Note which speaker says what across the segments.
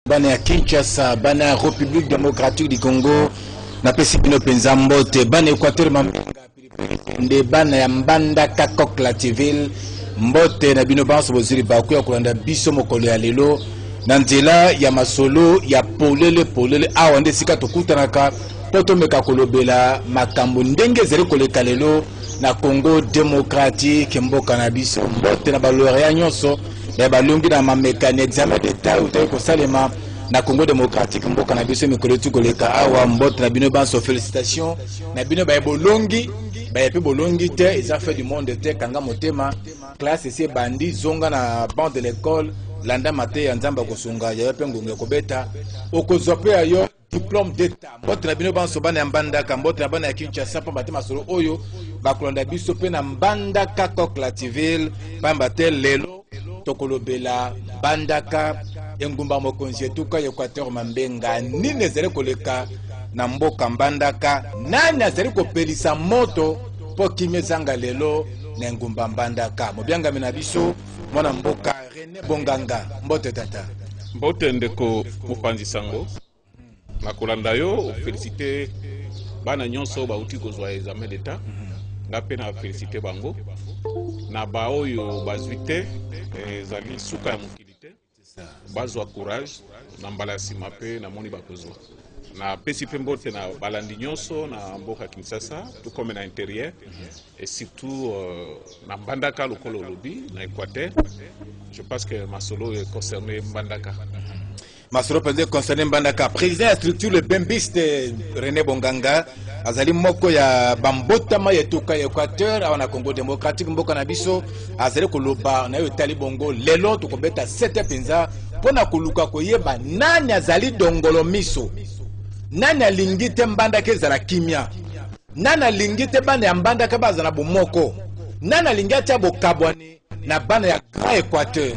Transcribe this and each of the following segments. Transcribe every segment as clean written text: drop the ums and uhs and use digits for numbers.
Speaker 1: Bana ya Kinshasa, bana ya République démocratique du Congo, na pesi bino penza mbote, bana Équateur mamenga nde bana ya Mbandaka Coque-la-Ville, mbote na bino banso bozili baku ya kolanda biso mokolo ya lelo, na nzela ya masolo ya polele awa nde sika tokutanaka po tomeka kolobela makambo ndenge ezali koleka lelo na Congo démocratique, mboka na biso mbote na balorea nyonso ya balongi na mamekani examen d'état utayi kosalema na Congo démocratique, mboka na biso mikolo koleka awa mbote na bino banso félicitations na bino baye bolongi baye pe bolongi te eza fait du monde te kanga motema classe esi bandi zonga na banc de l'école landa mate ya nzamba kosunga ya pe ngonga kobeta okozwa pe ayo diplôme d'état mbote na bino banso bana ya Mbandaka mbote na bana ya Kinshasa pamba te masolo oyo bakolanda biso pe na Mbandaka Coque-la-Ville pamba te lelo tokolobela Mbandaka engumba mokonzi etuka Équateur mambenga nini ezali koleka na mboka Mbandaka nani azali kopelisa moto po kimia ezanga lelo na engumba Mbandaka mobiangami na biso mwana mboka René Bonganga mbote tata
Speaker 2: mbote ndeko mopanzi sango na kolanda yo félicité bana nyonso bauti kozwa examen d'état nga pe na félicité bango na baoyo bazwite ezali suka ya mokili te bazwa courage na mbala ya nsima pe namoni bakozwa na pesi pe mbote na balandi nyonso na mboka Kinshasa tout comme na intérieur et surtout na Mbandaka lokolo lobi na Équateur. Je pense que masolo est concerné Mbandaka.
Speaker 1: Masolo peut concerner Mbandaka. Président de la structure le Bembiste René Bonganga azali moko ya bambotama yetuka Équateur awana Congo démocratique mboka na biso azali koloba na yo tali bongo lelo tukobeta 7 penza pona koluka koyeba nani azali dongolo miso nani alingi te Mbandaka ezala kimia nani alingi te bana ya Mbandaka bazala bomoko nani alingi atia bokabwani na bana ya Grand Équateur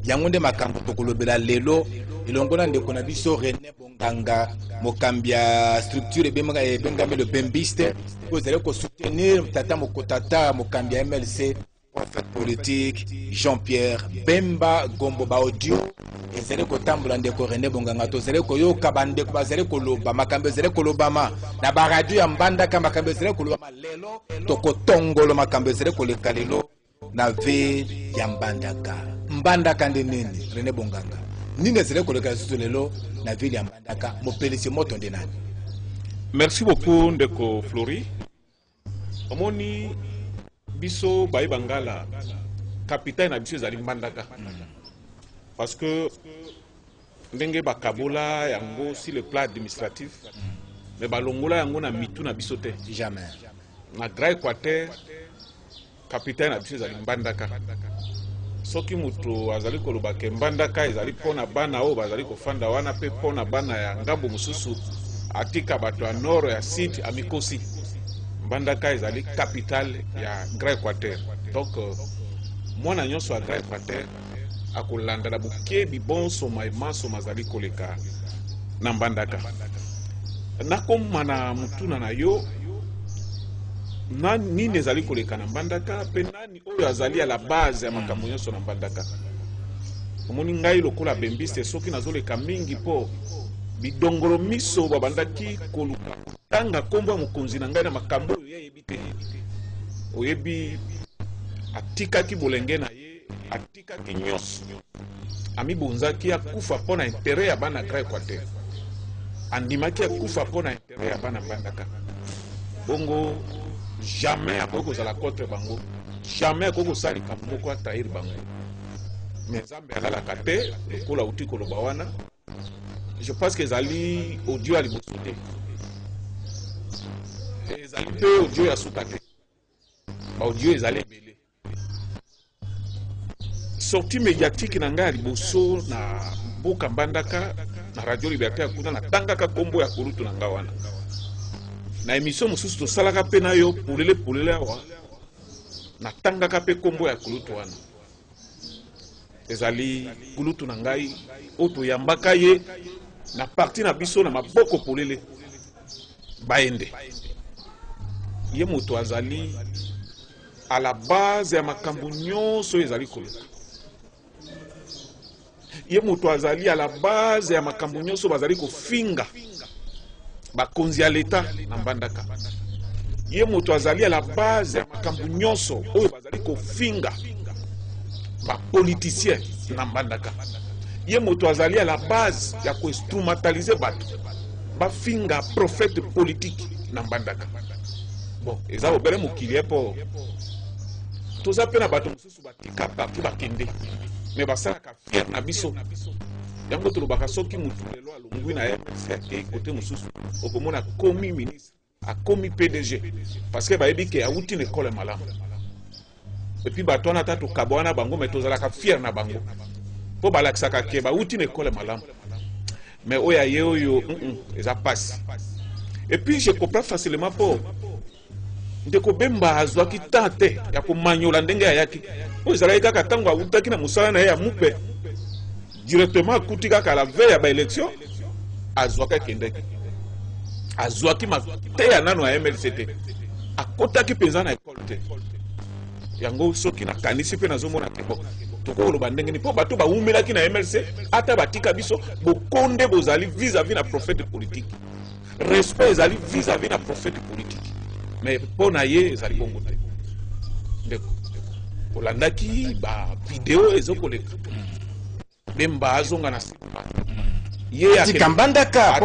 Speaker 1: yango nde makambo tokolobela lelo ilongona ndeko na biso René Bonganga mokambi ya structure ebengami le Bembiste ozali soutenir tata mokotata mokambi ya MLC prophète politique Jean-Pierre Bemba Gombo ba audio ezali kotambola ndeko René Bonganga tozali koyoka bandeko bazali koloba makambo ezali kolobama na ba radio ya Mbandaka makambo ezali kolobama lelo tokotongolo makambo ezali koleka lelo na ville ya Mbandaka nde nini René Bonganga nini ezali koleka susu lelo na ville ya Mbandaka mopelisi moto nde nani?
Speaker 2: Merci beaucoup ndeko Flori. Omoni biso bayi bangala capitaine na biso ezali Mbandaka parce que ndenge bakabola yango sur le plan administratif mais balongola yango na mitu na biso te
Speaker 1: jamais
Speaker 2: na Grand Équateur capitaine na biso ezali Mbandaka soki mutu azali koloba ke Mbandaka ezali pona bana o bazali kofanda wana pe pona bana ya ngambo mususu atika bato ya nord ya sud amikosi Mbandaka ezali capitale ya Grand Équateur donc mwana nyonso ya Grand Équateur akolanda na bukebi bonso maimaso mazali koleka na Mbandaka nakoma na mutuna na yo nini ezali koleka na Mbandaka pe nani oyo azali à la base ya makambo nyonso na Mbandaka. Omoni ngai lokola Bembiste soki nazoleka mingi po bidongolo miso babandaki koluka tanga kombo ya mokonzi na ngai na makambo oyo yebi te oyebi atikaki bolenge na ye atikaki nyonso amibonzaki akufa mpo na intérêt ya bana Grand Équateur andimaki akufa mpo na intérêt ya bana Mbandaka bongo jamais akoki kozala contre bango jamais akoki kosalika moko atahir bango mais Nzambe azalaka te lokola uti koloba wana. Je pense que ezali audio ya liboso te ezali mpe audio ya suka te baaudio ezali ebele sortie médiatique na ngai ya liboso na mboka Mbandaka na Radio Liberté ya kuna natangaka kombo ya kolutu na ngai wana na émission mosusu tosalaka pe na yo polele awa natangaka pe kombo ya kolutu wana ezali kolutu na ngai oyo toyambaka ye na parti na biso na maboko polele baende ye moto azali à la base ya makambo nyonso ezali koluka ye moto azali à la base ya makambo nyonso bazali kofinga bakonzi ya leta na mbandaka. Ye moto azali à la base ya makambo nyonso oyo bazali kofinga bapoliticien na mbandaka. Ye moto azali à la base ya koinstrumentalize bato bafinga prophète politique na mbandaka. Bon, eza obele mokili po toza pe na bato mosusu batika bato bakende me basalaka fier na biso yango tolobaka soki mutu lelo alongwi na ye kote mosusu okomona komi ministre akomi PDG parce que bayebi ke awuti na ekole malamu epuis bato wana ata tokaba wana bango me tozalaka fier na bango mpo balakisaka ke bawuti na ekole malamu mais oyo aye oyo eza pasi. Et puis je comprends facilement po ndeko Bemba azwaki tante ya komanyola ndenge ayaki oyo ezalaki kaka ntango awutaki na mosala na ye ya mupe directement akuti kaka la veille ya baélection azwaki akendeki azwaki mateya nano ya MLCT akotaki mpenza na ekole te yango soki nakanisi mpe nazomona te bo tokoloba ndenge ni mpo bato bawumelaki na MLC ata batika biso bokonde bozali vis-à-vis na prophète politique respect ezali vis-à-vis na prophète politique mais mpo na ye ezali bongo te ndeko olandaki bavideo ezokoleka Bemba azonga na
Speaker 1: ye akambandaka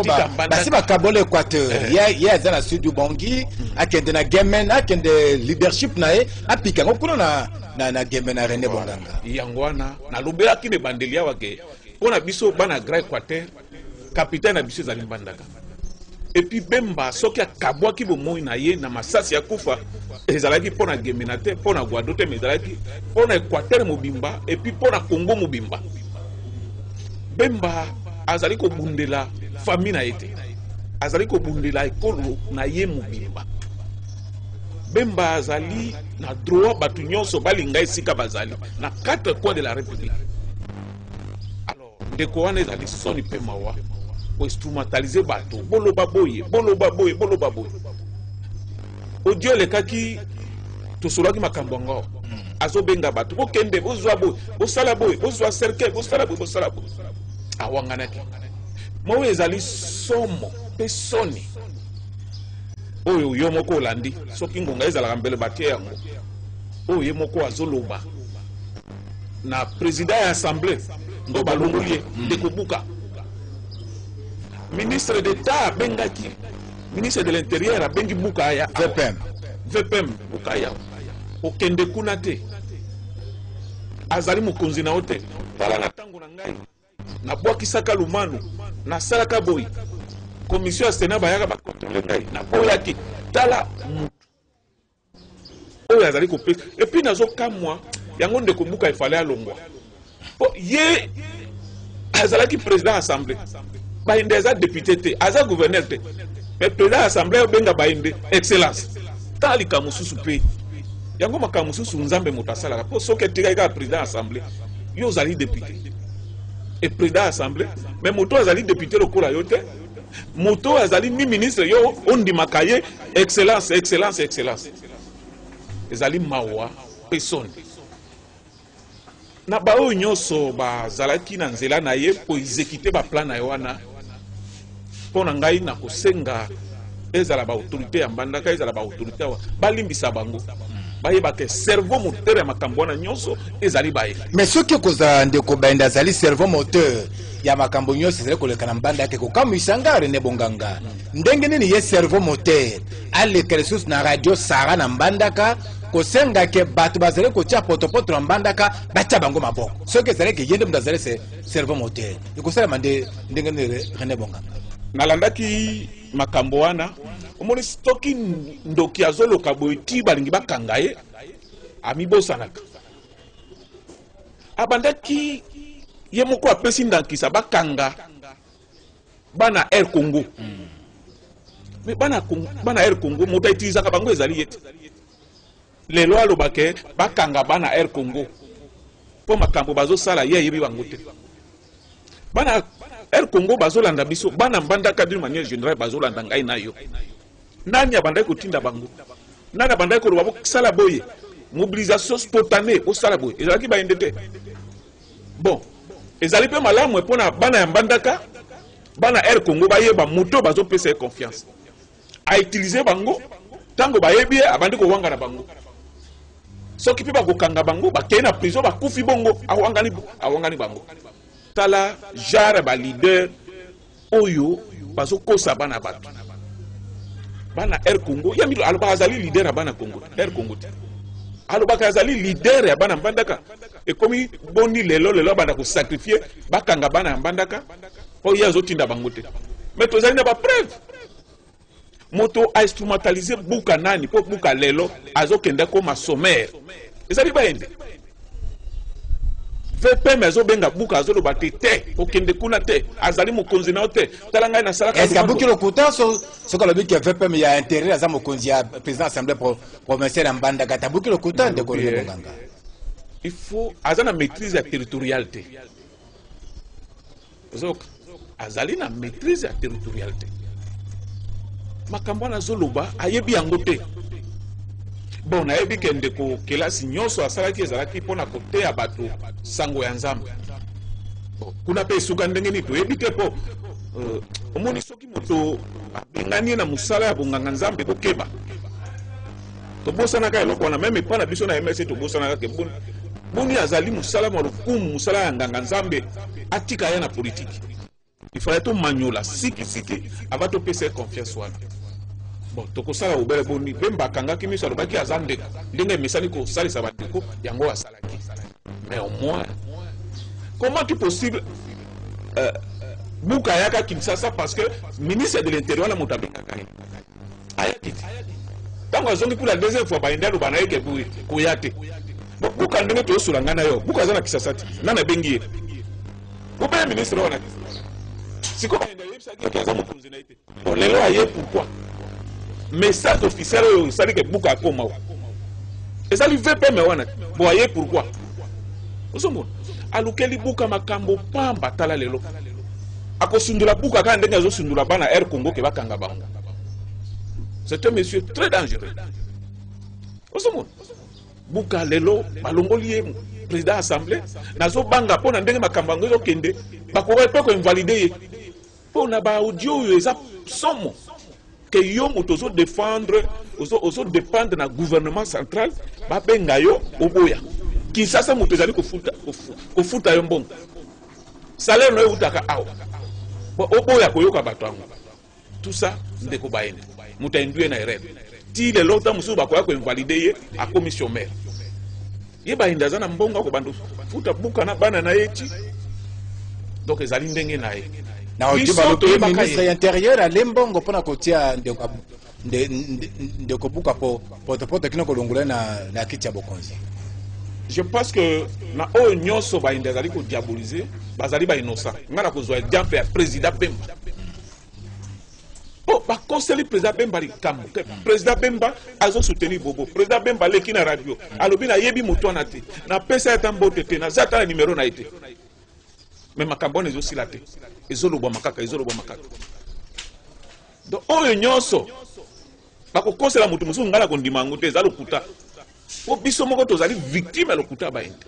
Speaker 1: basi bakabole Équateur ye aza na sud du Bongi akende na Gemen akende leadership na ye apika ngokuna na Gemen na René Bonganga
Speaker 2: yango wana nalobelaki ne bandeli awa ke mpona biso bana Grand Équateur capitaine na biso ezali mbandaka. Et puis Bemba soki akabwaki bomoi na ye na masasi ya kufa ezalaki mpona Gemena te mpona Guado te mais ezalaki mpona Équateur mobimba et puis mpona Congo mobimba. Bemba azali kobundela famille na ye te azali kobundela ekolo na ye mobimba. Bemba azali na droit bato nyonso balinga esika bazali na 4 coins de la République. Alors ndeko wana ezali soni mpe mawa instrumentaliser bato boloba boye audio lekaki tosolaki makambo ngo azobenga bato bokende bozwa boye bosala boye bozwa cercle bosala boye awanganaki mo ezali somo pe soni oyo yo moko olandi soki ngonga ezalaka mbele batie yango oyo ye moko azoloba na président ya assemblée ndo balongolie ndeko buka ministre d'État bengaki ministre de l'Intérieur bengi Bukaya VPM Bukaya okende kuna te azali mokonzi na ote tala na tango na ngai na bwakisaka lumanu na salaka boy commission ya Sénat bayaka ba contrôler ngai na boyaki tala oyo azali kopé et puis nazo kamwa yango ndeko Buka ifale alongwa po ye azalaki président assemblée bainde aza député te aza gouverneur te mais président assemblée benga bainde excellence tali kamususu pe yango makamususu nzambe moto asalaka po soki etikaki kaka président assemblée yo ozali député et président assemblée mais moto azali député lokola yo te moto azali ni ministre yo ondimaka ye excellence ezali mawa personne na baoyo nyonso bazalaki na nzela na ye po exécuter baplan na ye wana mpona ngai na kosenga ezala baautorité ya mbandaka ezala baautorité awa balimbisa bango bayeba ke cerveau moteur ya makambo wana nyonso ezali baye
Speaker 1: mais soki okozala ndeko bainde azali cerveau moteur ya makambo nyonso ezali koleka na mbandaka kokamwisa nga René Bonganga ndenge nini ye cerveau moteur aleka lisusu na radio Sara na mbandaka kosenga ke bato bazali kotia potopoto na mbandaka batia bango maboko soki ezali ke yende mutu azali cerveau moteur ekosalama ndenge nini René Bonganga
Speaker 2: nalandaki makambo wana omoni stoki ndoki azoloka boye ti balingi bakanga ye amibosanaka abandaki ye moko apesi ndakisa bakanga bana Air Congo mais bana Air Congo moto autilisaka bango ezali ye lelo alobake bakanga bana Air Congo po makambo bazosala ye yebi bango te bana Air Congo bazolanda biso bana mbandaka d'une manière générale bazolanda ngai na yo nani abandaki kotinda bango nani abandaki koloba bosala boye mobilisation spontanée bosala boye ezalaki bainde te bon ezali pe malamu epona bana ya mbandaka bana Air Congo bayeba moto bazo pesa confiance a utiliser bango tango bayebi abandi ko wanga na bango soki pe bakokanga bango bakei na prison bakufi bongo awangani bango tala jare ba leader oyo bazo kosa bana bato bana Air Congo yamilo aloba azali leader ya bana Congo Air Congo te aloba azali leader ya bana mbandaka e komi boni lelo bana ko sacrifier bakanga bana mbandaka po yazo tinda bango te mais tozali na ba preuve moto a instrumentalisé buka nani po buka lelo azokenda koma sommaire ezali baende VPM azobenga buka azoloba te okende kuna te azali mokonzi na te tala ngai na salaka
Speaker 1: est-ce que buki lokuta ce que le but que VPM ya intérêt aza mokonzi ya président assemblée provinciale ya Mbandaka tabuki lokuta de kolele nganga
Speaker 2: il faut azana maîtrise ya territorialité zok azali na maîtrise ya territorialité makambo na zoloba ayebi yango te bon ayebi kende ko kelasi nyonso asalaki ezalaki mpona koteya bato sango ya nzambe kuna pe esuka ndenge nini toyebi te po omoni soki moto abengani na mosala ya bonganga nzambe kokeba tobosanaka eloko wana meme epa na biso na MSC tobosanaka ke boni azali mosala mwa lokumu mosala ya nganga nzambe atika ya na politiki ifale tomanyola sikisiki ava topesa confiance wana bon tokosala obele boni Bemba akangaki miso alobaki aza ndeko ndenge emesani kosalisa bandeko yango asalaki mais au moins comment est possible buka ayaka Kinshasa parce que ministre de l'intérieur la moto abengaka ye ayaki te ntango azongi pour la deuxième fois baende aloba na ye ke koya te buka ndenge toyosola ngai na yo buka aza na Kinshasa te nani abengi ye obele ministre wana siko baende ayebisaki eke aza mokonzi na ye te bon lelo aye pourquoi message officiel oyo esali ke buka akoma wa ezali VPM wana bo aye pourquoi osomona alukeli buka makambo pamba tala lelo akosundula buka kaka ndenge azosundula bana Air Congo ke bakanga bango c'est un monsieur très dangereux osomona buka lelo balongoli ye président assemblée nazobanga mpona ndenge makambo yango ezokende bakoka pe ko invalide ye mpona ba audio oyo eza somo que yo moto ozo défendre ozo dépendre na gouvernement central ba benga yo oboya Kinshasa moto ezali kofuta yo mbongo salaire no utaka awa oboya koyoka bato yango tout ça ndeko baende moto induire na erreur ti le lota musu bakoya ko invalider ye a commission maire ye baenda za na mbongo ko bando futa buka na bana na yeti donc ezali ndenge na ye
Speaker 1: na ojuba le ministre intérieur a lembongo pona kotia ndeko buka poto kino kolongula na kiti ya bokonzi.
Speaker 2: Je pense que na o nyonso ba indazali ko diaboliser bazali ba innocent ngana ko zo exemple ya président Bemba ba conseiller président Bemba likambo président Bemba azo soutenir Bobo président Bemba leki na radio alobi na yebi moto na te na pesa ya mbote te na zata na numéro na été mais makambo nezo silate ezoloba makaka donc oyo nyonso bako konsela mutu musu ngala ko ndima ngote ezalo kuta o biso moko tozali victime lo kuta ba ende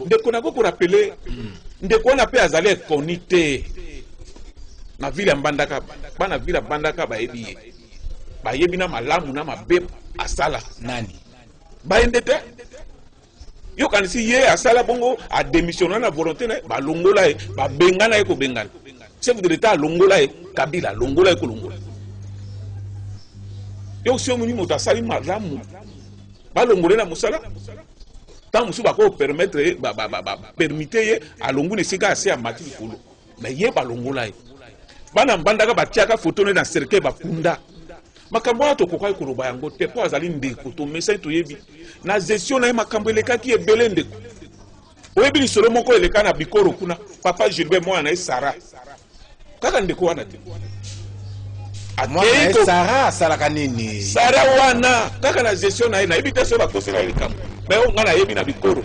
Speaker 2: ndeko nako ko rappeler ndeko na pe azali konite na ville ya Mbandaka bana ville ya Mbandaka ba yebi na malamu na mabe asala
Speaker 1: nani
Speaker 2: ba ende te yo kanisi ye asala bongo a démissionné na volonté na ba longola e ba bengana e ko bengana chef de l'état longola e Kabila longola e ko longola yo si omuni moto asali malamu ba longole na musala tant musu ba ko permettre ba permettre ye a longu ne sika assez a mati kolo mais ye ba longola e bana Mbandaka batiaka photo na cercle ba kunda makambo to kokai koloba yango te po azali ndeko to message to yebi na gestion na makambo elekaki ebele ndeko oyebi ni solo moko eleka na bikoro kuna papa Gilbert moi na Sara kaka ndeko wana te
Speaker 1: ate Sara salaka nini
Speaker 2: Sara wana kaka na gestion na yebi te so ba kosela likambo mais on ngana yebi na bikoro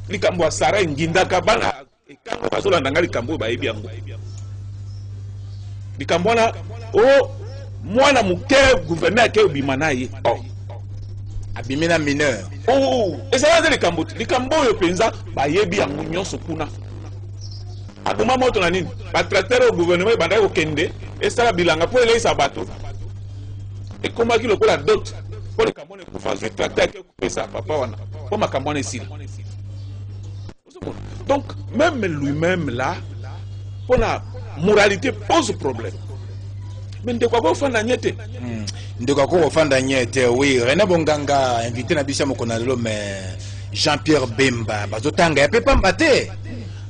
Speaker 2: likambo Sara ngindaka bana ekango bazola ndanga likambo ba yebi yango likambo na o mwana muke gouverneur ke obima na ye
Speaker 1: abimina mineur
Speaker 2: ezala likambo yo penza ba yebi yango nyonso kuna Akuma moto na nini ba tracteur au gouvernement banda ko kende et ça bilanga pour les sabato et comment ki lokola dot pour le cambone ko faire tracteur ko ça papa wana pour ma cambone sil. Donc même lui-même là pour la moralité pose problème. Mais de quoi ko fanda nyete
Speaker 1: ndeko ko fanda nyete oui René Bonganga invité na bisha mokona lelo mais Jean-Pierre Bemba bazotanga ya pepa mbate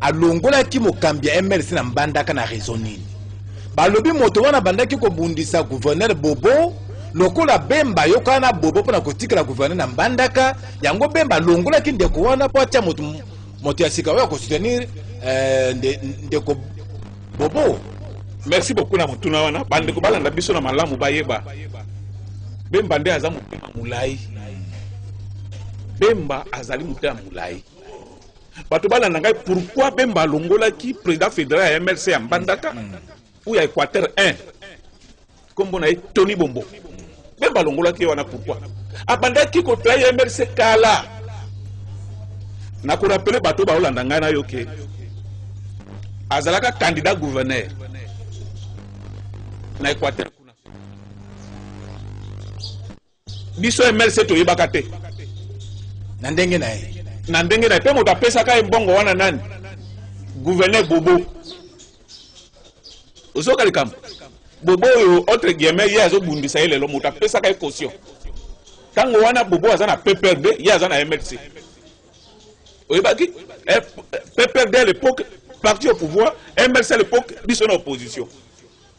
Speaker 1: alongola ki mokambia MLC na mbandaka na raison nini balobi moto wana bandaki ko bundisa gouverneur Bobo lokola Bemba yokana Bobo pona kotikala gouverneur na mbandaka yango Bemba longola ki ndeko wana po atia moto ya sika wa ko soutenir ndeko Bobo.
Speaker 2: Merci beaucoup na mutuna wana bande ko balanda biso na malamu bayeba Bemba nde aza mutema mulai Bemba azali mutema mulai bato balanda ngai pourquoi Bemba longola ki président fédéral ya MLC ya Mbandaka ou ya Équateur 1 kombo na Tony Bombo Bemba longola ki wana pourquoi abandaki ko trahi MLC kala na ko rappeler bato ba olanda ngai na yoke azalaka candidat gouverneur na Équateur kuna biso MLC to yebaka te
Speaker 1: na ndenge na
Speaker 2: pe moto apesaka mbongo wana nani gouverneur Bobo osoka likambo Bobo yo autre guillemets ye azo bundisa ile lo moto apesaka caution tango wana Bobo aza na PPRD ye aza na MLC oyebaki PPRD à l'époque parti au pouvoir MLC à l'époque biso na opposition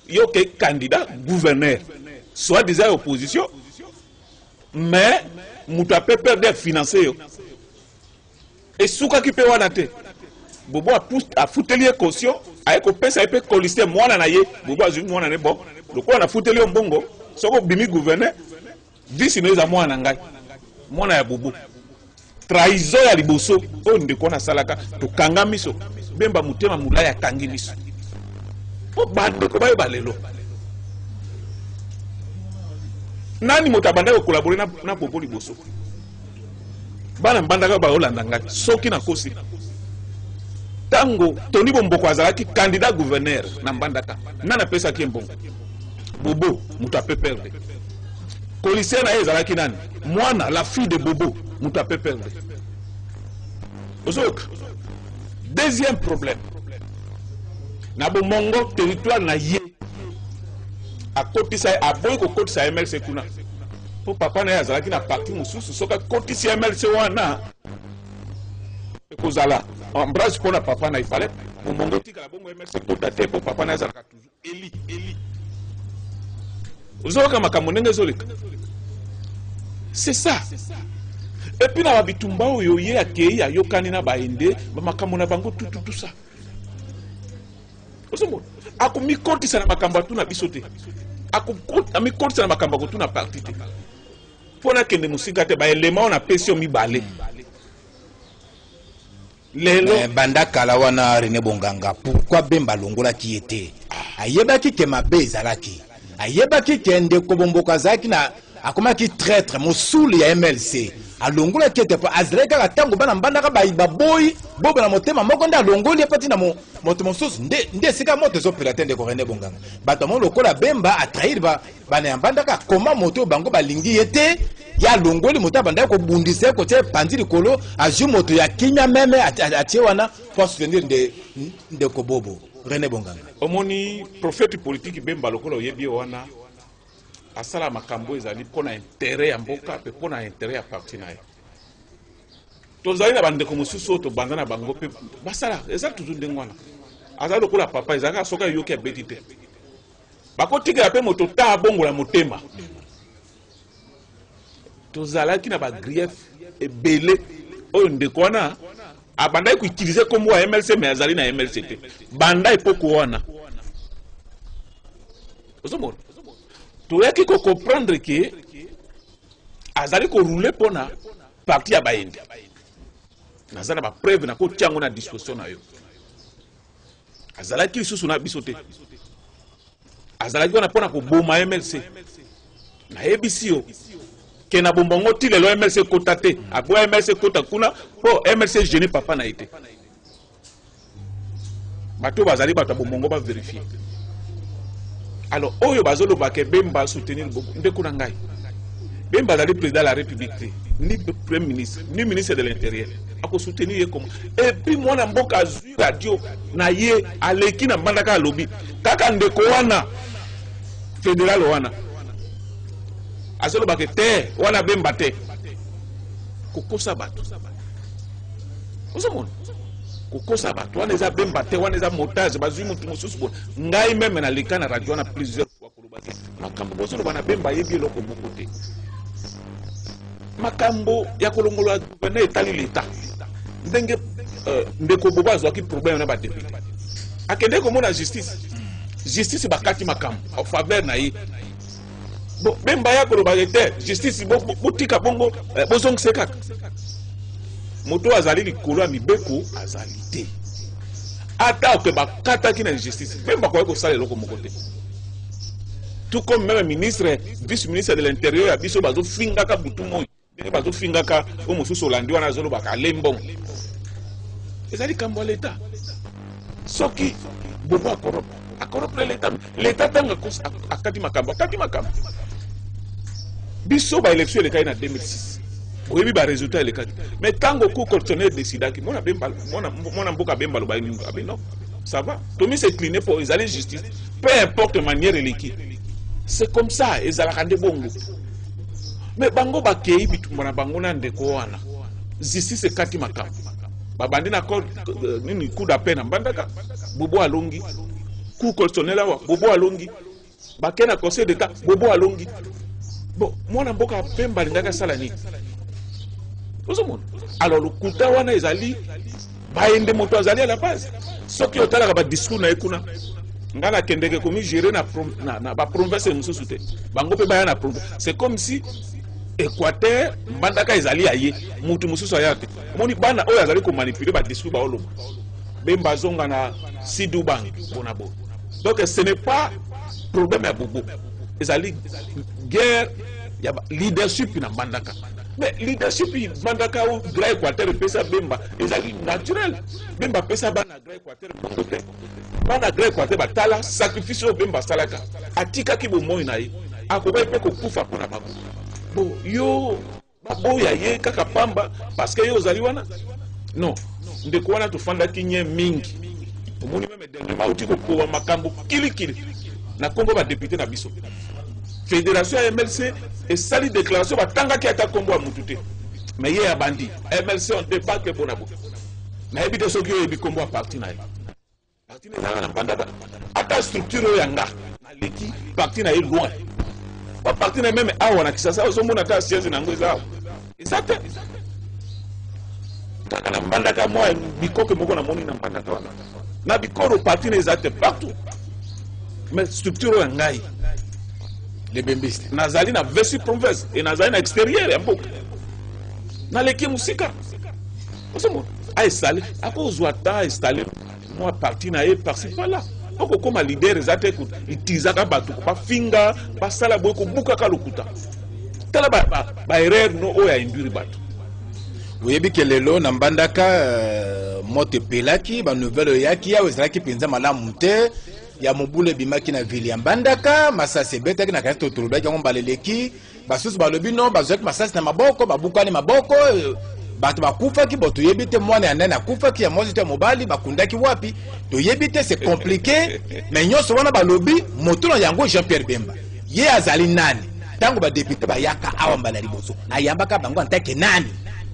Speaker 2: yo ke candidat gouverneur soit déjà opposition mais muta PPRD financé yo et souka ki pe wana te Bobo a futeli caution a ko pesa pe coliste mwana na ye Bobo azumi mwana ne bon loko na futeli mbongo soko bimi gouverneur disi no za mwana ngai mwana ya Bobo trahison ya liboso o ndeko na salaka to kanga miso Bemba mutema mulaya kangi miso po bande ko baye balelo nani motabanda ko collaborer na Bobo liboso bana Mbandaka ba olanda ngaki soki na kosi tango Tony Bombo azalaki candidat gouverneur na Mbandaka nana pesa ki mbongo Bobo muta PPRD policier na ezalaki nani mwana la fille de Bobo muta PPRD osok deuxième problème na bomongo territoire na ye a kotisa a boy ko kotisa MLC kuna po papa na azalaki na parti mususu soka kotisa MLC wana kozala embrasse pona papa na ifale bomongo tika la bongo MLC kotate po papa na azalaka toujours eli uzoka makambo zoleka c'est ça et puis na babitumba oyo ye akei ayokani na baende makambo na bango tout ça osomo akumikotisa na makambo tu na biso te amikotisa na makambo ko tu na parti te pona kende musika te ba élément na pesio mibale lelo
Speaker 1: Mbandaka la wana René Bonganga pourquoi Bemba longola ki était ayebaki ke mabe ezalaki ayebaki ke ndeko bomboka zaki na akomaki traître mosuli ya MLC alongola ki était pas azreka ka tango bana Mbandaka ba boy bobo na motema moko nda longoli pati na moto mosusu nde sika moto zo pilatende ko René Bonganga bato mo lokola Bemba a trahir bana Mbandaka comment moto bango balingi yete ya longoli moto banda ko bundise ko te pandi likolo azu moto ya kinya meme atie wana pour soutenir de ko Bobo René Bonganga
Speaker 2: omoni prophète politique Bemba lokola oyebi wana asala makambo ezali pona intérêt ya mboka pe pona intérêt ya parti na ye tozali na bandeko mosusu to banda na bango pe basala eza toujours ndengwana azali lokola papa ezaka soka yoki abeti te bakotika pe moto ta bongo la motema tozalaki na ba grief ebele oyo ndeko wana abanda ko utiliser comme wa MLC mais azali na MLC te banda epoko wana osomo toyaki ko comprendre que azali ko rouler pona parti ya baende nazana ba preuve na ko tiango na disposition na yo azalaki lisusu na biso te azalaki wana pona ko boma MLC na ABC yo ke na bombongo ti lelo MLC kota te abo MLC kota kuna po MLC gêné papa na été bato bazali bato bomongo ba vérifier. Alors oyo bazolo ba ke Bemba soutenir ndeko na ngai. Bemba azali président de la République, ni premier ministre, ni ministre de l'Intérieur. Ako soutenir comment. Et puis moi na mboka azui radio na ye aleki na mbandaka lobby. Kaka ndeko wana fédéral wana. Azolo ba ke te wana Bemba te. Kokosa bato. Osamona. Kokosa bato wana eza Bemba te wana eza montage bazui mutu mosusu bon. Ngai même na leka na radio na plusieurs fois koloba te. Makambo bosolo bana Bemba yebi eloko moko te. Makambo ya kolongola gouverneur etali l'État. Ndenge ndeko bobo azwaki problème na ba député. Akende komona justice. Justice bakati makambo en faveur na ye. Bon Bemba ya koloba te justice botika bongo bozong sekaka. Moto azali likolo ya mibeko azali te. Ata ke bakataki na justice. Bemba kwa ko sala eloko moko te. Tout comme même ministre, vice-ministre de l'Intérieur ya biso bazo fingaka butu moyi. Bazo fingaka o mosusu olandi wana zolo baka lembon. Ezali kambo l'État. Soki bobo akorope l'État. L'État tanga akati makambo. Biso ba élection le kai na 2006. Oyebi ba résultat le kai. Mais tango ko constitutionnel décidaki mona Bemba mona mboka Bemba lo ba ninga. Non. Ça va. Tomi s'incliner pour ezali justice. Peu importe manière l'équipe. C'est comme ça, ils allaient rendre bongo. Mais bango bakei bitumba na bango na ndeko wana. Justice kati makam. Babandi na code nini coup d'appel na mbandaka. Bobo alongi. Coup constitutionnel wa bobo alongi. Bake na conseil d'état bobo alongi. Bon, mwana mboka Bemba lingaka sala ni. Ozomona. Alors le kuta wana ezali baende moto azali à la base. Soki otala ba discours na ekuna. Ngana kendeke komi gérer na ba province mususu te. Bango pe baya na province. C'est comme si Équateur mbandaka ezali aye mutu mususu ayate. Moni bana oyo azali ko manipuler ba discours ba olo. Bemba zonga na Sidu Bang bonabo. Donc ce n'est pas problème ya bobo. Ezali guerre ya leadership na mbandaka. Mais leadership mbandaka ou Grand Équateur pesa Bemba ezali naturel. Bemba pesa bana Grand Équateur bongote. Bana Grand Équateur batala sacrifice au Bemba salaka. Atika ki bo moyi na ye. Akoba pe ko kufa pona babo. Bon yo babo ya ye kaka pamba parce que yo zali wana. Non, ndeko wana to fanda kinye mingi. Omoni meme dernier mauti ko ko makambo kilikili. Na Congo ba député na biso. Fédération ya MLC et sali déclaration batanga ki ata Congo mutute. Mais ye ya bandi. MLC on débat que bonabo. Na ebite soki yo ebi Congo parti na ye. Parti na mbandaka. Ata structure yanga. Na leki parti na ye loin. Ba parti na même awa na Kisasa ozomona ta siège na ngo ezao. Exacte. Taka na mbandaka moi bikoke moko na moni na mbandaka wana. Na bikoro parti na exacte partout. Mais structure yangai. Les bembistes. Nazali na versi province et nazali na extérieur ya mboka. Na leki musika. Ozomona. A installé. Ako ozwata installé. Moi parti na ye par-ci par-là. Oko koma leader ezate ku itizaka batu ba finga ba sala boy ko buka ka lokuta. Tala ba erreur no oya induri batu.
Speaker 1: Oyebi ke lelo na mbandaka mote pelaki ba nouvelle yaki ya wezaki penza malamu te ya mobule bimaki na ville ya mbandaka masase betaki na kato tolobaki ngo baleleki basusu balobi no bazaki masase na maboko babukani maboko bato bakufaki boto yebite mwana ya nana kufaki ya mozi te mobali bakundaki wapi to yebite c'est compliqué mais nyonso wana balobi moto na yango Jean-Pierre Bemba ye azali nani tango ba député ba yaka awa mbala liboso ayambaka bango antake nani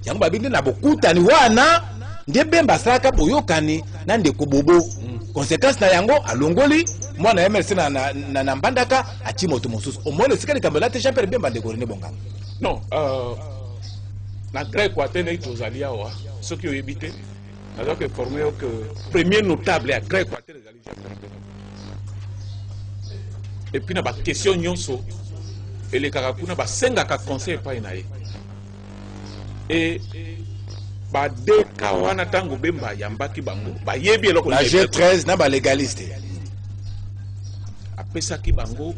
Speaker 1: yango babindi na bokutani wana nde Bemba saka boyokani na ndeko bobo conséquence na yango alongoli mwana MLC na mbandaka ati moto mosusu omone sikali kambela te Jean-Pierre Bemba ndeko ne bonga
Speaker 2: non na Grand Équateur na itozali awa soki oyebite alors que formé que premier notable à Grand Équateur ezali Jean-Pierre Bemba et puis na ba question nyonso elekaka kuna basengaka conseil epai na ye et badeka wana tango Bemba yambaki bango bayebi eloko
Speaker 1: la G13 na ba légaliste
Speaker 2: apesaki bango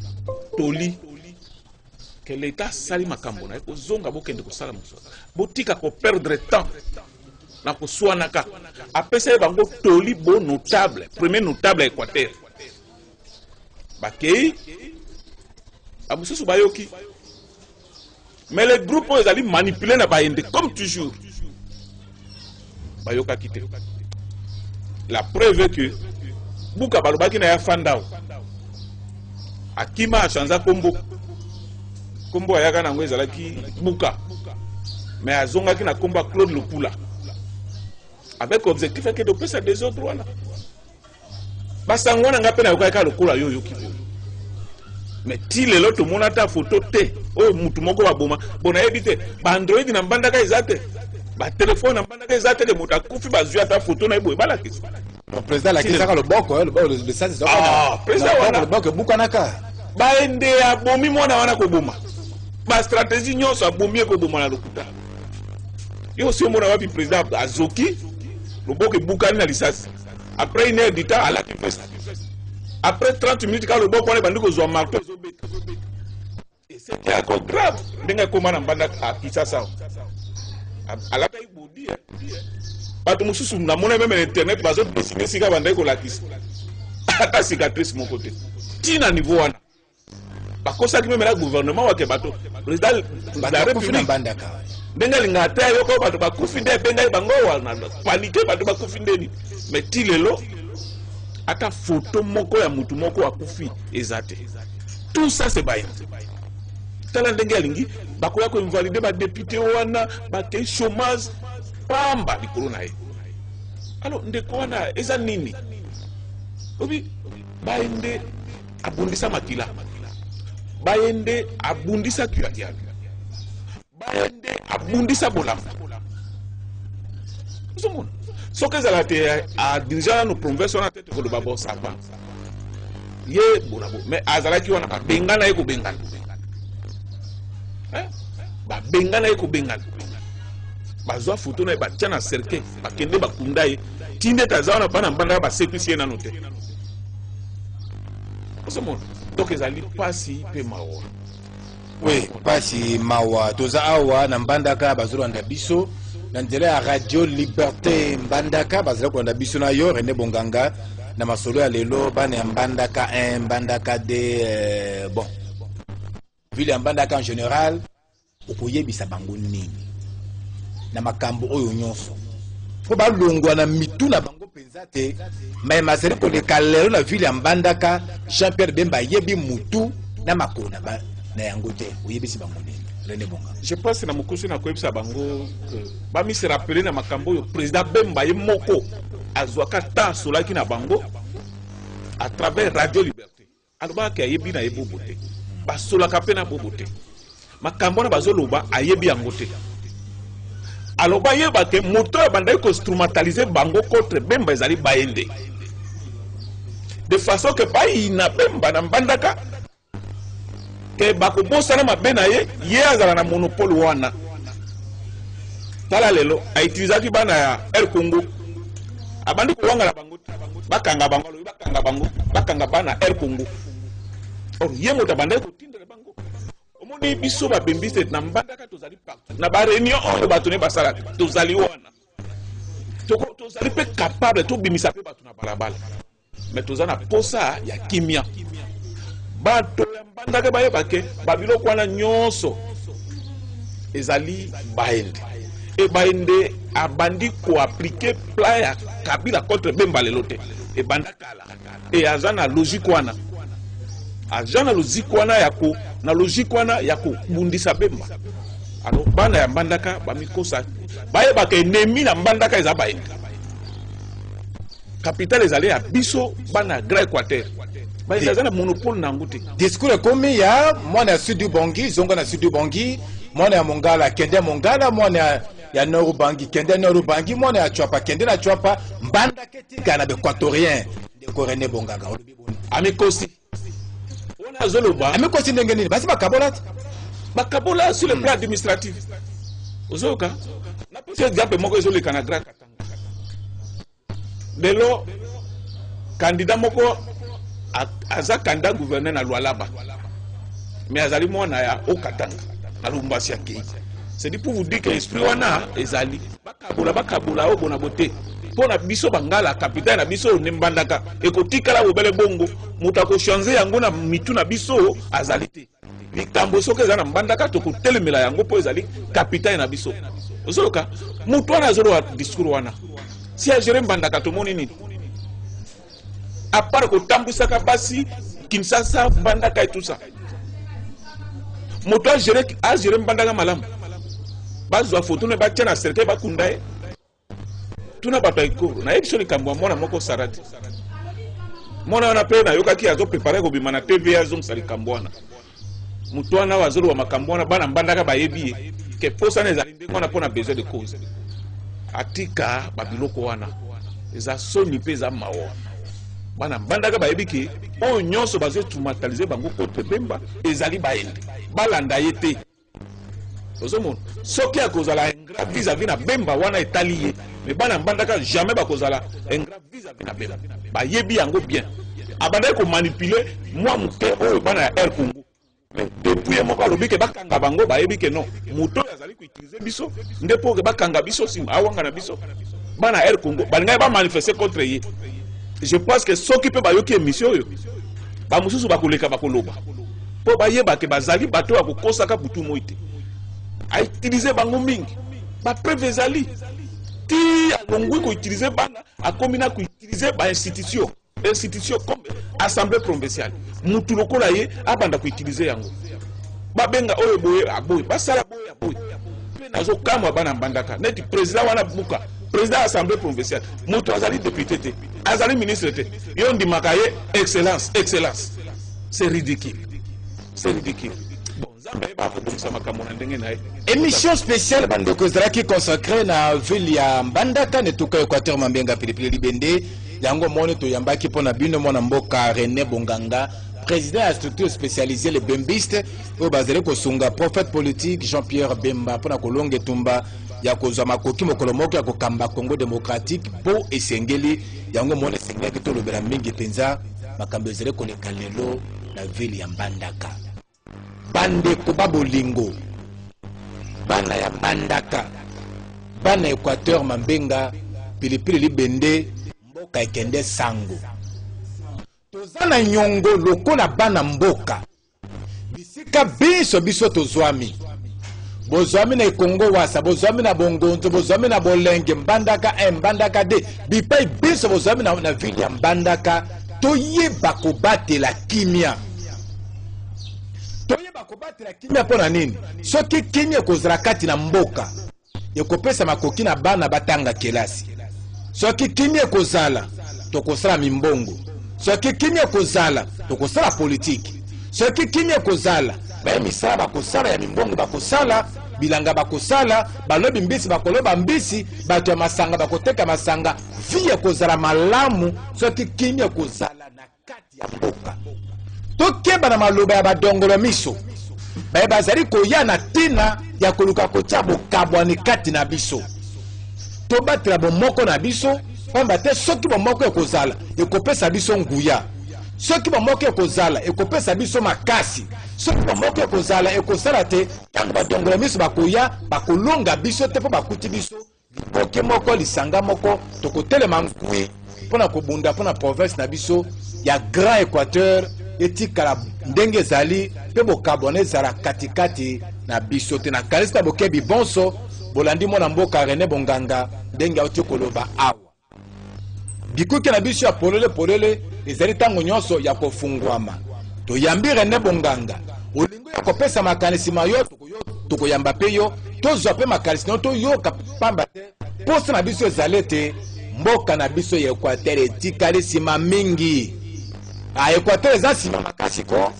Speaker 2: toli que l'État sali makambo na kozonga bokende kosala moso botika ko perdre temps na kuswanaka apesa bango toli bo notable premier notable Équateur bakei amususu bayoki mais les groupes ils allaient manipuler na baende comme toujours bayoka kité la preuve est que buka balobaki na ya fandao akima achanza kombo ayaka nango ezalaki buka mais azongaki na komba Claude Lupula avec objectif que de pesa des autres wana basangwana ngape na yokaka lokola yo yoki mais ti lelo to mona ta photo te o mutu moko wa boma bona ebite ba android na mbandaka ezate ba téléphone na mbandaka ezate de muta kufi bazua ta photo na ebo ebala kisi
Speaker 1: le président la kisa ka le boko le ça c'est
Speaker 2: président wana
Speaker 1: le boko bukanaka
Speaker 2: ba ende abomi mona wana ko boma ba stratégie nyonso abomi ko boma na lokuta yo si mona wapi président azoki le boko bukani na lisasi après une heure du temps à la fête. Après 30 minutes, quand le bon point est bandu, ils ont marqué. Et c'était encore grave. Denga comment on banda à Kinshasa. À la taille boudi. Pas tout musu na mona même internet bazo dessiner sika banda ko la kisi. Ata cicatrice mon côté. Tina niveau wana. Ba kosa ki même la gouvernement wa ke bato. Président la République
Speaker 1: banda ka.
Speaker 2: Denga lingata yoko bato ba kufinde benga bango wana. Paniquer bato ba kufinde ni. Mais tilelo ata photo moko ya mutu moko akufi ezate. Tout ça c'est bain. Tala ndenge alingi bakoya ko invalider ba député wana ba te chômage pamba di corona e. Alors ndeko wana eza nini? Obi baende abundisa makila. Baende abundisa kuyakia. Baende abundisa bolafu. Nous ce que ça a déjà nous provinces on a tête que le babo ça va ye bonabo mais azalaki wana ba bengana eko bengana ba bengana eko bengana bazwa photo na ba tiana cercle ba kende ba kundai tinde tazawana bana mbanda ba sécurité na note osomon donc ezali pasi pe mawa
Speaker 1: oui pasi mawa toza awa na mbandaka bazolanda biso na nzela ya Radio Liberté Mbandaka bazala kolanda biso na yo René Bonganga na masolo ya lelo bana ya Mbandaka 1 Mbandaka 2 bon ville ya Mbandaka en général okoyebisa bango nini na makambo oyo nyonso fo balongwa na mitu na bango penza te mais maseri ko le kalero na ville ya Mbandaka Jean-Pierre Bemba yebi mutu na makona ba na yango te oyebisi bango nini René Bonga.
Speaker 2: Je pense que na mukusu na koyebisa bango ba mi se rappeler na makambo yo président Bemba ye moko azwaka ta solaki na bango à travers Radio Liberté. Aloba ke ayebi na yebo bote. Ba solaka pe na bobote. Makambo na bazoloba ayebi yango te. Aloba yeba ke moto bandai ko instrumentaliser bango contre Bemba ezali baende. De façon que ba ina Bemba na Mbandaka ke bako bosana mabena ye azala na monopole wana tala lelo a utilisaki bana ya El Congo abandi ko wanga na bango bakanga bana El Congo or yemo tabanda ko tindela bango omoni biso ba bembiste na Mbandaka tozali partout na ba réunion on bato ne basala tozali wana tozali pe capable to bimisa pe bato na balabala mais tozana posa ya kimia bato ya Mbandaka bayeba ke babiloko wana nyonso ezali baende e baende abandi ko appliquer plan ya Kabila contre Bemba lelo te e bandakala e azana logique wana yako na logique wana yako bundisa Bemba alors bana ya Mbandaka bamikosa bayeba ke ennemi na Mbandaka eza baende capitale ezali ya biso bana Grand Équateur. Bazana monopole na nguti.
Speaker 1: Discours comme ya mwana Sud Bongi, zonga na Sud Bongi, mwana ya Mongala kende Mongala, mwana ya Noru Bangi kende Noru Bangi, mwana ya Chwapa kende na Chwapa, Mbandaka tika na Équatorien de René Bonganga.
Speaker 2: Amikosi. On a zoloba.
Speaker 1: Amikosi ndenge nini? Basi bakabola.
Speaker 2: Bakabola sur le plan administratif. Ozoka. Na pese exemple moko ezole kana Grand Katanga. Delo candidat moko aza candidat gouverneur na Lualaba mais azali mwana ya Okatanga na Lumbasi ya Kei c'est dit pour vous dire que l'esprit wana ezali bakabula o bona bote pona biso bangala capitaine na biso nembandaka ekotikala bobele bongo muta ko changer yango na mitu na biso azalite likambo soke za na mbandaka to kotelemela yango po ezali capitaine na biso ozoloka mutu wana azolo discours wana si a gérer mbandaka to moni ni à part ko tambusaka basi Kinshasa mbandaka et tout ça mutu a gérer mbandaka malamu bazwa photo ne batia na cercle bakunda e tuna bato ikoro na yebiso likambo mwana moko sarati mwana wana pe na yoka ki azo préparer ko bima na TV azo msalikambo wana mutu wana wazolo wa makambo wana bana mbandaka bayebi ke posa na ezali ndengo na pona besoin de cause atika babiloko wana eza soni pe za mawo bana mbandaka bayebi ke o nyonso bazo traumataliser bango contre Bemba ezali baende balanda yete ozomona soki akozala ingrat vis-à-vis na Bemba wana etali mais bana mbandaka jamais bakozala ingrat vis-à-vis na Bemba bayebi yango bien abanda ko manipuler moi muke oyo bana ya Air Congo mais depuis moko alobi ke bakanga bango bayebi ke non moto azali ko utiliser biso ndepo ke bakanga biso si awanga na biso bana Air Congo balinga ba manifester contre ye. Je pense que soki pe bayoki émission yo ba mususu bakoleka bakoloba po bayeba ke bazali bato ya kokosaka butu moite a utiliser bango mingi ba preuve ezali ti alongwi ko utiliser bana a komina ko utiliser ba institution comme assemblée provinciale mutu lokola ye abanda ko utiliser yango ba benga oyo boye aboy basala boye aboy pe nazo kama bana mbandaka neti président wana buka président assemblée provinciale mutu azali député te azali ministre te yo ndimaka ye excellence c'est ridicule
Speaker 1: émission spéciale bande kozalaki consacrée na ville ya Mbandaka netuka Équateur Mambenga Pilipili Libende yango moni to yambaki pona bino mona mboka René Bonganga président de la structure spécialisée les bembistes au bazele kosunga prophète politique Jean-Pierre Bemba pona kolonge tumba ya kozwa makoki mokolo moko ya kokamba Congo démocratique po esengeli yango moni sengeli to lobela mingi penza makambo ezele koleka lelo na ville ya Mbandaka bande ko babolingo bana ya Mbandaka bana Équateur Mambenga Pilipili Libende mboka ekende sango tozana nyongo lokola bana mboka bisika biso tozwami bozwami na Kongo wasa bozwami na Bongonzo bozwami na Bolenge Mbandaka Mbandaka de bipai biso bozwami na ville ya Mbandaka toyeba kobatela kimia kobatela kimia pona nini soki kimia kozala kati na mboka ekopesa makoki na bana batanga kelasi soki kimia kozala tokosala mimbongo soki kimia kozala tokosala politique soki kimia kozala ba misala bakosala ya mimbongo bakosala bilanga bakosala balobi mbisi bakoloba mbisi bato ya masanga bakoteka masanga vie kozala malamu soki kimia kozala na kati ya mboka tokeba na maloba ya badongolo miso baye bazali koya na tina ya koluka kotia bokabwani kati na biso tobatela bomoko na biso pamba te soki bomoko ekozala ekopesa biso nguya soki bomoko ekozala ekopesa biso makasi soki bomoko ekozala ekosala te yango badongola miso bakoya bakolonga biso te po bakuti biso liboke moko lisanga moko tokotelema ngui mpona kobunda mpona province na biso ya Grand Équateur etikala ndenge ezali pe bokabwana ezala katikati na biso te na kalista bokebi bonso bolandi mwana mboka René Bonganga ndenge auti koloba awa bikuke na biso ya polele ezali tango nyonso ya kofungwama toyambi René Bonganga olingo ya kopesa makanisi mayo tokoyamba pe yo tozwa pe makanisi no toyoka pamba te posa na biso ezali te mboka na biso ya Équateur etikali sima mingi a Équateur eza sima makasi ko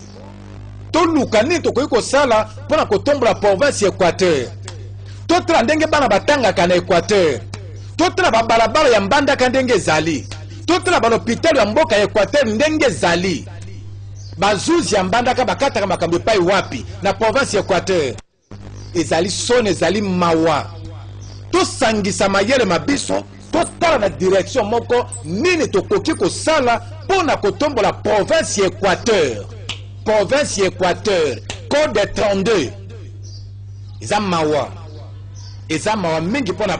Speaker 1: toluka nini tokoki kosala mpona kotombola province ya Équateur totala ndenge bana batangaka na Équateur totala babalabala ya Mbandaka ndenge ezali totala balopitalo ya mboka ya Équateur ndenge ezali bazuzi ya Mbandaka bakataka makambo epai wapi na province ya Équateur ezali sone ezali mawa tosangisa mayele mabiso totala na direction moko nini tokoki kosala mpona kotombola province ya Équateur code 32 eza mawa eza mawa mingi mpona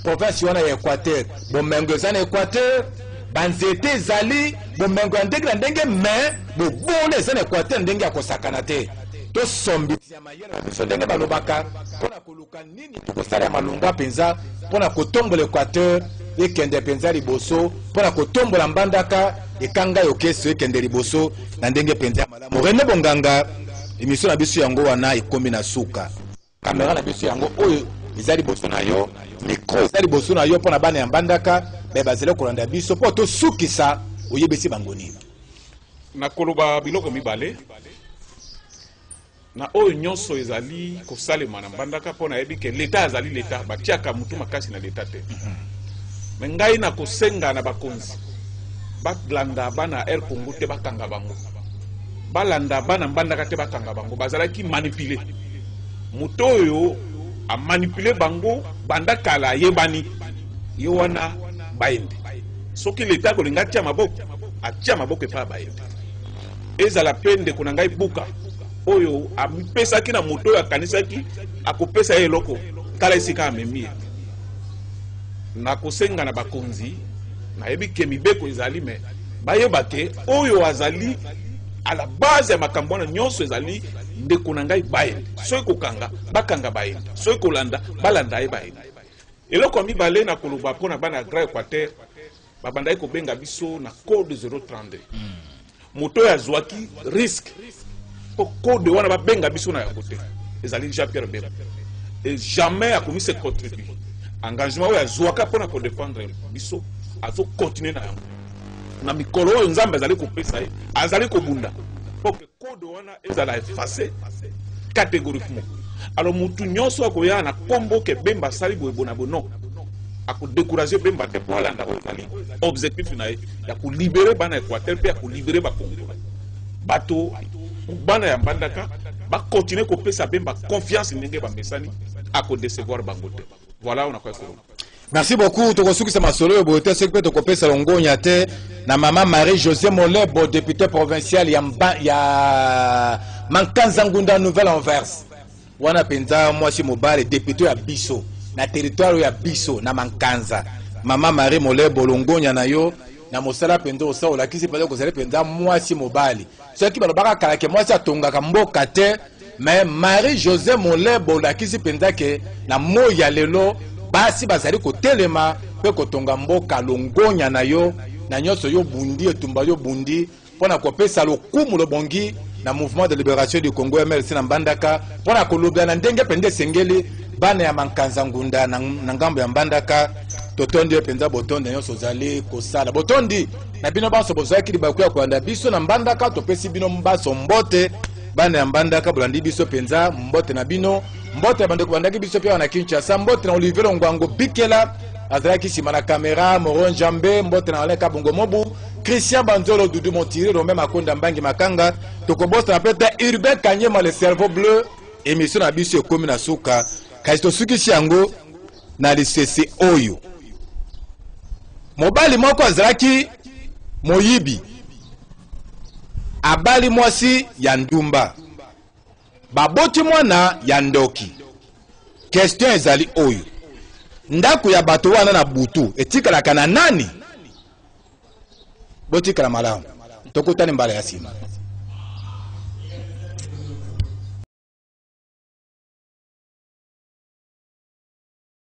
Speaker 1: province wana ya Équateur bomengo eza na Équateur banzete ezali bomengo ya ndenge na ndenge mais bobole eza na Équateur ndenge ya kosakana te to sombiti ya mayele na biso ndenge balobaka mpona koluka nini tokosala ya malungwa mpenza mpona kotombola Équateur ekende mpenza liboso mpona kotombola Mbandaka ekanga yo keso ekende liboso na ndenge mpenza ya malamu. René Bonganga émission na biso yango wana ekomi na suka kamera na biso yango oyo eza liboso na yo micro eza liboso na yo mpona bana ya Mbandaka bazele kolanda biso mpo tosukisa oyebisi bango nini
Speaker 2: nakoloba biloko mibale na oyo nyonso ezali kosalema na Mbandaka mpona yebi ke leta azali leta batiaka mutu makasi na leta te me ngai na kosenga na bakonzi balanda bana Air Congo te bakanga bango balanda bana Mbandaka te bakanga bango bazalaki manipule mutu oyo a manipule bango banda kala yebani yo wana baende soki leta kolinga tia maboko epa baende ezala pende kuna ngai buka oyo apesaki na moto oyo akanisaki akopesa ye eloko tala esika amemi nakosenga na bakonzi nayebi ke mibeko ezali me bayeba ke oyo azali à la base ya makambo wana nyonso ezali ndeko na ngai baende soki kokanga bakanga baende soki kolanda balanda ye baende eloko mibale na koloba mpona bana Grand Équateur babandaki kobenga biso na code 032 moto oyo azwaki risque po code wana babenga biso na yango te ezali Jean-Pierre Bemba et jamais akomi se contribuer engagement oyo azwaka mpona kodefendre biso azokontinue na yango na mikolo oyo Nzambe azali kopesa ye azali kobunda po ke code wana ezala effacé catégoriquement. Alors mutu nyonso akoya na kombo ke Bemba asali boye bona bono akodécourager Bemba te po alanda ozali objectif na ye ya kolibere bana Équateur pe ya kolibere bakongo bato bana ya Mbandaka bakontinue kopesa Bemba confiance ndenge bamesani akodecevoir bango te. Voilà on a quoi.
Speaker 1: Merci beaucoup. Tokosukisa masolo yo bote sekpe tokopesa longonya te na mama Marie-Josée Molebo député provincial ya Mankanza Ngunda Nouvelle-Anvers. Wana penza mwasi mobale député ya biso na territoire ya biso na Mankanza. Mama Marie Molebo longonya na yo na mosala pendo osa olakisi pendo kozala penza mwasi mobali. Soki balobaka kala ke mwasi atongaka mboka te mais Marie-Josée Molebo lakisi penza ke na moya lelo basi bazali kotelema pe kotonga mboka longonya na yo na nyonso yo bundi etumba yo bundi pona kopesa lokumu lobongi na mouvement de libération du Congo MLC na Mbandaka pona kolobya na ndenge pende sengeli bana ya Mankanza Ngunda na ngambo ya Mbandaka totondi penza botondi nyonso zali kosala botondi na bino baso bozaki libakuya kwanda biso na Mbandaka topesi bino mbaso mbote bana ya Mbandaka bolandi biso penza mbote na bino mbote bandeko bandaki biso pia na Kinshasa mbote na Olivier Longwango Bikela azalaki sima na kamera Moron Jambe mbote na Aleka Bongo Mobu Christian Banzolo Dudu Montiri Romain Makonda Mbangi Makanga tokobosta na pete Urbain Kanyema le cerveau bleu émission na biso ekomi na suka kasi tosukisi yango na lisese oyo mobali moko azalaki moyibi abali mwasi ya ndumba baboti mwana ya ndoki. Question ezali oyo ndako ya bato wana na butu etikalaka na nani? Botikala malamu tokutani mbala ya sima.